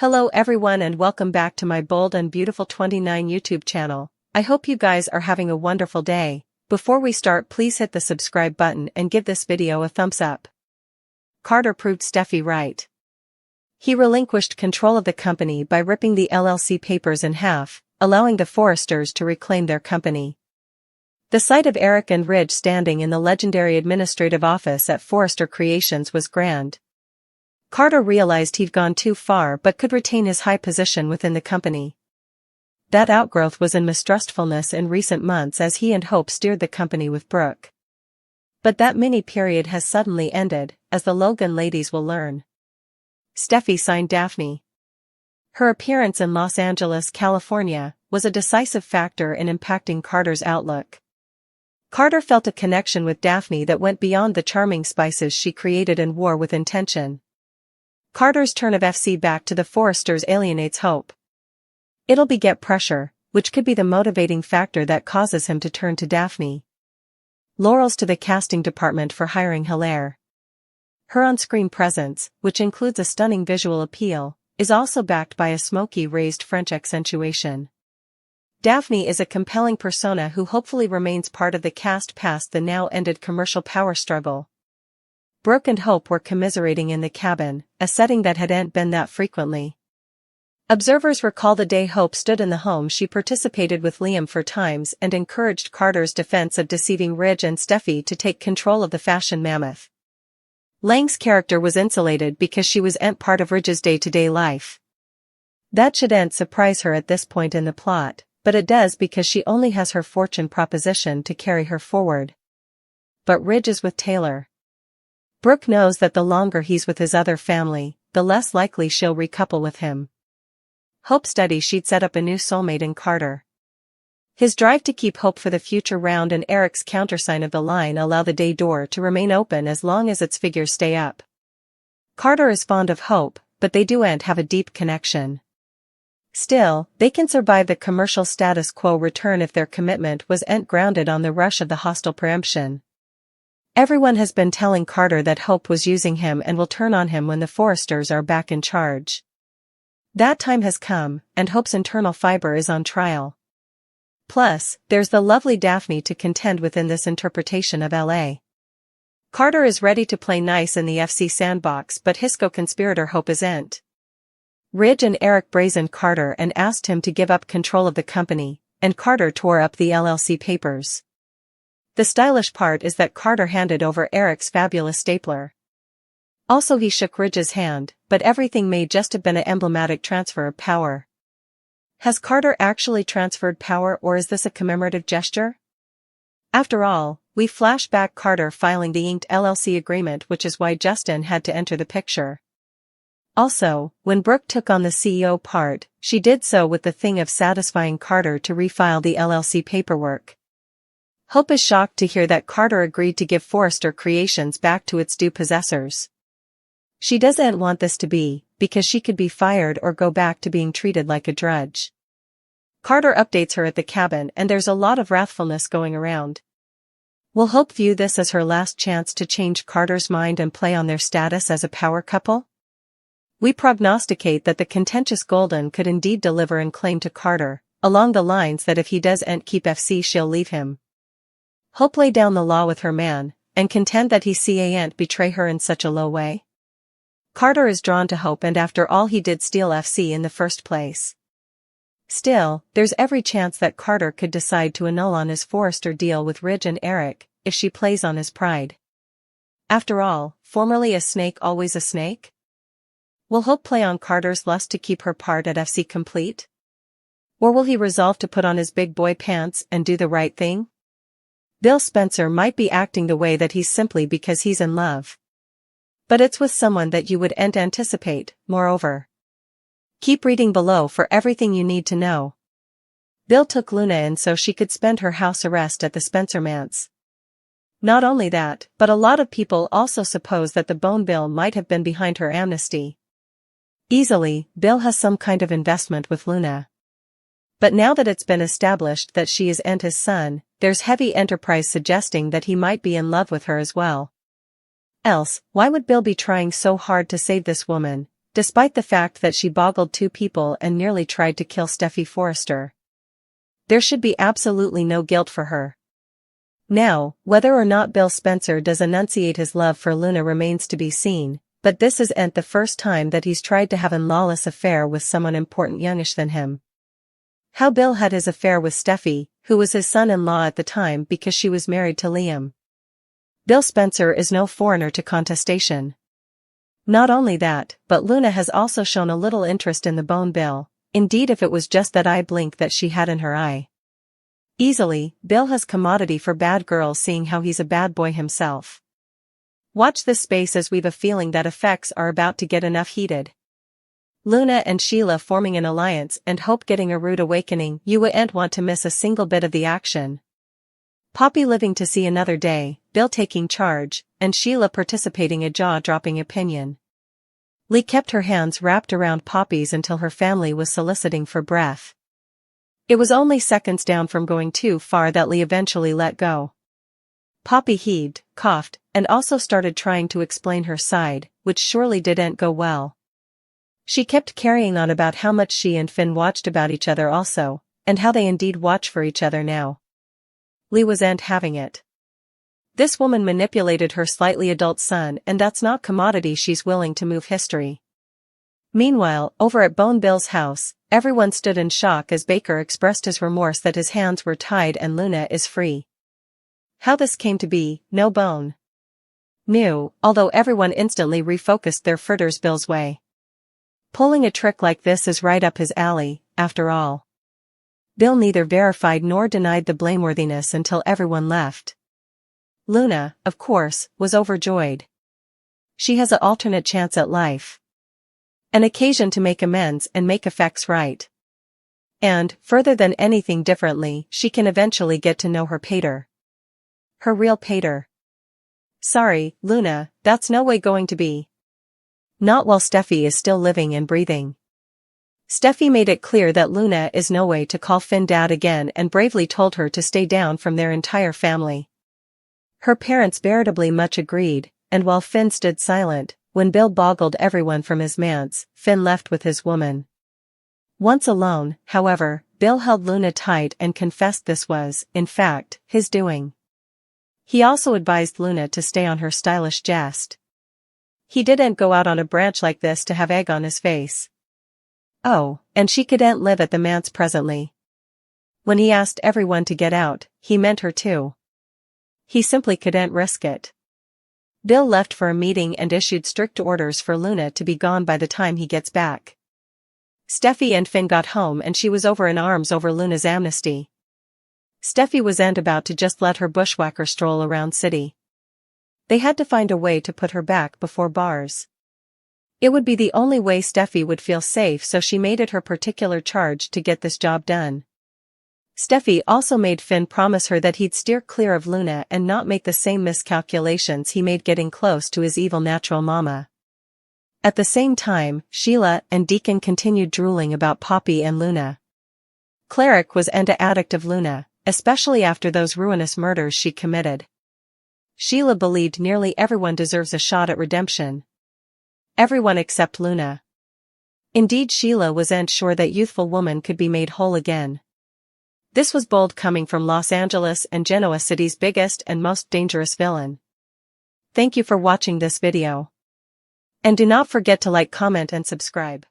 Hello everyone and welcome back to my Bold and Beautiful 29 YouTube channel. I hope you guys are having a wonderful day. Before we start, please hit the subscribe button and give this video a thumbs up. Carter proved Steffy right. He relinquished control of the company by ripping the LLC papers in half, allowing the Forresters to reclaim their company. The sight of Eric and Ridge standing in the legendary administrative office at Forrester Creations was grand. Carter realized he'd gone too far but could retain his high position within the company. That outgrowth was in mistrustfulness in recent months as he and Hope steered the company with Brooke. But that mini period has suddenly ended, as the Logan ladies will learn. Steffy signed Daphne. Her appearance in Los Angeles, California, was a decisive factor in impacting Carter's outlook. Carter felt a connection with Daphne that went beyond the charming spices she created and wore with intention. Carter's turn of FC back to the Forresters alienates Hope. It'll beget pressure, which could be the motivating factor that causes him to turn to Daphne. Laurels to the casting department for hiring Hilaire. Her on-screen presence, which includes a stunning visual appeal, is also backed by a smoky raised French accentuation. Daphne is a compelling persona who hopefully remains part of the cast past the now-ended commercial power struggle. Brooke and Hope were commiserating in the cabin, a setting that hadn't been that frequently. Observers recall the day Hope stood in the home she participated with Liam for times and encouraged Carter's defense of deceiving Ridge and Steffy to take control of the fashion mammoth. Lang's character was insulated because she wasn't part of Ridge's day-to-day life. That shouldn't surprise her at this point in the plot, but it does because she only has her fortune proposition to carry her forward. But Ridge is with Taylor. Brooke knows that the longer he's with his other family, the less likely she'll recouple with him. Hope studies she'd set up a new soulmate in Carter. His drive to keep hope for the future round and Eric's countersign of the line allow the day door to remain open as long as its figures stay up. Carter is fond of Hope, but they don't have a deep connection. Still, they can survive the commercial status quo return if their commitment wasn't grounded on the rush of the hostile preemption. Everyone has been telling Carter that Hope was using him and will turn on him when the Forresters are back in charge. That time has come, and Hope's internal fiber is on trial. Plus, there's the lovely Daphne to contend with in this interpretation of LA. Carter is ready to play nice in the FC sandbox, but Hisco conspirator Hope isn't. Ridge and Eric brazened Carter and asked him to give up control of the company, and Carter tore up the LLC papers. The stylish part is that Carter handed over Eric's fabulous stapler. Also he shook Ridge's hand, but everything may just have been an emblematic transfer of power. Has Carter actually transferred power, or is this a commemorative gesture? After all, we flash back Carter filing the inked LLC agreement, which is why Justin had to enter the picture. Also, when Brooke took on the CEO part, she did so with the thing of satisfying Carter to refile the LLC paperwork. Hope is shocked to hear that Carter agreed to give Forrester Creations back to its due possessors. She doesn't want this to be, because she could be fired or go back to being treated like a drudge. Carter updates her at the cabin and there's a lot of wrathfulness going around. Will Hope view this as her last chance to change Carter's mind and play on their status as a power couple? We prognosticate that the contentious Golden could indeed deliver and claim to Carter, along the lines that if he doesn't keep FC she'll leave him. Hope lay down the law with her man, and contend that he can't betray her in such a low way. Carter is drawn to Hope, and after all he did steal FC in the first place. Still, there's every chance that Carter could decide to annul on his Forrester deal with Ridge and Eric, if she plays on his pride. After all, formerly a snake always a snake? Will Hope play on Carter's lust to keep her part at FC complete? Or will he resolve to put on his big boy pants and do the right thing? Bill Spencer might be acting the way that he's simply because he's in love. But it's with someone that you wouldn't anticipate, moreover. Keep reading below for everything you need to know. Bill took Luna in so she could spend her house arrest at the Spencer manse. Not only that, but a lot of people also suppose that the Bone Bill might have been behind her amnesty. Easily, Bill has some kind of investment with Luna. But now that it's been established that she isn't his son, there's heavy enterprise suggesting that he might be in love with her as well. Else, why would Bill be trying so hard to save this woman, despite the fact that she boggled 2 people and nearly tried to kill Steffy Forrester. There should be absolutely no guilt for her. Now, whether or not Bill Spencer does enunciate his love for Luna remains to be seen, but this isn't the first time that he's tried to have a lawless affair with someone important youngish than him. How Bill had his affair with Steffy, who was his son-in-law at the time because she was married to Liam. Bill Spencer is no foreigner to contestation. Not only that, but Luna has also shown a little interest in the bone Bill, indeed if it was just that eye blink that she had in her eye. Easily, Bill has commodity for bad girls seeing how he's a bad boy himself. Watch this space as we've a feeling that effects are about to get enough heated. Luna and Sheila forming an alliance and Hope getting a rude awakening. You wouldn't want to miss a single bit of the action. Poppy living to see another day, Bill taking charge, and Sheila participating a jaw-dropping opinion. Lee kept her hands wrapped around Poppy's until her family was soliciting for breath. It was only seconds down from going too far that Lee eventually let go. Poppy heaved, coughed, and also started trying to explain her side, which surely didn't go well. She kept carrying on about how much she and Finn watched about each other also, and how they indeed watch for each other now. Lee wasn't having it. This woman manipulated her slightly adult son, and that's not commodity she's willing to move history. Meanwhile, over at Bone Bill's house, everyone stood in shock as Baker expressed his remorse that his hands were tied and Luna is free. How this came to be, no Bone knew, although everyone instantly refocused their fritters Bill's way. Pulling a trick like this is right up his alley, after all. Bill neither verified nor denied the blameworthiness until everyone left. Luna, of course, was overjoyed. She has an alternate chance at life. An occasion to make amends and make effects right. And, further than anything differently, she can eventually get to know her pater. Her real pater. Sorry, Luna, that's no way going to be. Not while Steffy is still living and breathing. Steffy made it clear that Luna is no way to call Finn dad again and bravely told her to stay down from their entire family. Her parents veritably much agreed, and while Finn stood silent, when Bill boggled everyone from his manse, Finn left with his woman. Once alone, however, Bill held Luna tight and confessed this was, in fact, his doing. He also advised Luna to stay on her stylish jest. He didn't go out on a branch like this to have egg on his face. Oh, and she couldn't live at the manse presently. When he asked everyone to get out, he meant her too. He simply couldn't risk it. Bill left for a meeting and issued strict orders for Luna to be gone by the time he gets back. Steffy and Finn got home and she was over in arms over Luna's amnesty. Steffy wasn't about to just let her bushwhacker stroll around city. They had to find a way to put her back before bars. It would be the only way Steffy would feel safe, so she made it her particular charge to get this job done. Steffy also made Finn promise her that he'd steer clear of Luna and not make the same miscalculations he made getting close to his evil natural mama. At the same time, Sheila and Deacon continued drooling about Poppy and Luna. Cleric was an addict of Luna, especially after those ruinous murders she committed. Sheila believed nearly everyone deserves a shot at redemption. Everyone except Luna. Indeed, Sheila wasn't sure that youthful woman could be made whole again. This was bold coming from Los Angeles and Genoa City's biggest and most dangerous villain. Thank you for watching this video. And do not forget to like, comment and subscribe.